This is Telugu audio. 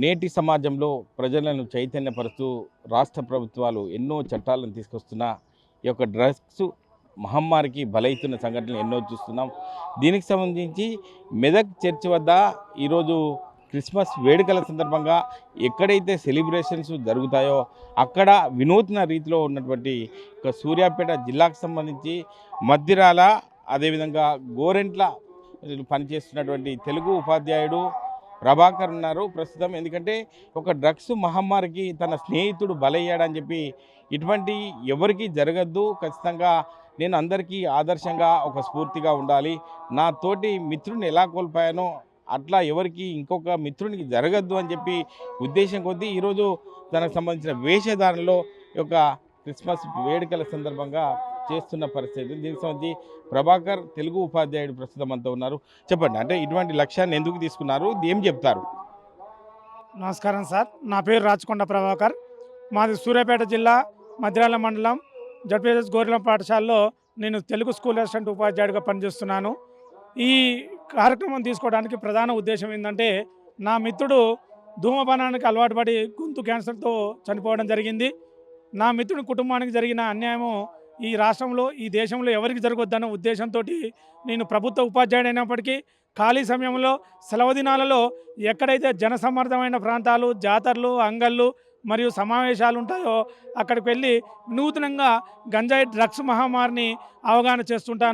నేటి సమాజంలో ప్రజలను చైతన్యపరుస్తూ రాష్ట్ర ప్రభుత్వాలు ఎన్నో చట్టాలను తీసుకొస్తున్నా ఈ యొక్క డ్రగ్స్ మహమ్మారికి బలైతున్న సంఘటనలు ఎన్నో చూస్తున్నాం. దీనికి సంబంధించి మెదక్ చర్చ్ వద్ద ఈరోజు క్రిస్మస్ వేడుకల సందర్భంగా ఎక్కడైతే సెలబ్రేషన్స్ జరుగుతాయో అక్కడ వినూత్న రీతిలో ఉన్నటువంటి సూర్యాపేట జిల్లాకు సంబంధించి మద్దిరాల, అదేవిధంగా గోరెంట్ల పనిచేస్తున్నటువంటి తెలుగు ఉపాధ్యాయుడు ప్రభాకర్ ఉన్నారు ప్రస్తుతం. ఎందుకంటే ఒక డ్రగ్స్ మహమ్మారికి తన స్నేహితుడు బలయ్యాడని చెప్పి ఇటువంటి ఎవరికి జరగద్దు, ఖచ్చితంగా నేను అందరికీ ఆదర్శంగా ఒక స్ఫూర్తిగా ఉండాలి, నా తోటి మిత్రుడిని ఎలా కోల్పోయానో అట్లా ఎవరికి ఇంకొక మిత్రునికి జరగద్దు అని చెప్పి ఉద్దేశం కొద్దీ ఈరోజు తనకు సంబంధించిన వేషధారణలో ఈ యొక్క క్రిస్మస్ వేడుకల సందర్భంగా చేస్తున్న పరిస్థితి. దీనికి సంబంధించి ప్రభాకర్ తెలుగు ఉపాధ్యాయుడు ప్రస్తుతం అంతా ఉన్నారు. చెప్పండి, అంటే ఇటువంటి లక్ష్యాన్ని ఎందుకు తీసుకున్నారు, ఏం చెప్తారు? నమస్కారం సార్, నా పేరు రాచకొండ ప్రభాకర్. మాది సూర్యాపేట జిల్లా మద్దిరాల మండలం జడ్పీఎస్ గోరెలం పాఠశాలలో నేను తెలుగు స్కూల్ అసిస్టెంట్ ఉపాధ్యాయుడిగా పనిచేస్తున్నాను. ఈ కార్యక్రమం తీసుకోవడానికి ప్రధాన ఉద్దేశం ఏంటంటే, నా మిత్రుడు ధూమపానానికి అలవాటు పడి గొంతు క్యాన్సర్తో చనిపోవడం జరిగింది. నా మిత్రుడి కుటుంబానికి జరిగిన అన్యాయము ఈ రాష్ట్రంలో, ఈ దేశంలో ఎవరికి జరగొద్దన్న ఉద్దేశంతో నేను ప్రభుత్వ ఉపాధ్యాయుడు అయినప్పటికీ ఖాళీ సమయంలో, సెలవు దినాలలో ఎక్కడైతే జనసమ్మర్దమైన ప్రాంతాలు, జాతరలు, అంగళ్ళు మరియు సమావేశాలు ఉంటాయో అక్కడికి వెళ్ళి నూతనంగా గంజాయి డ్రగ్స్ మహమ్మారిని అవగాహన చేస్తుంటాను.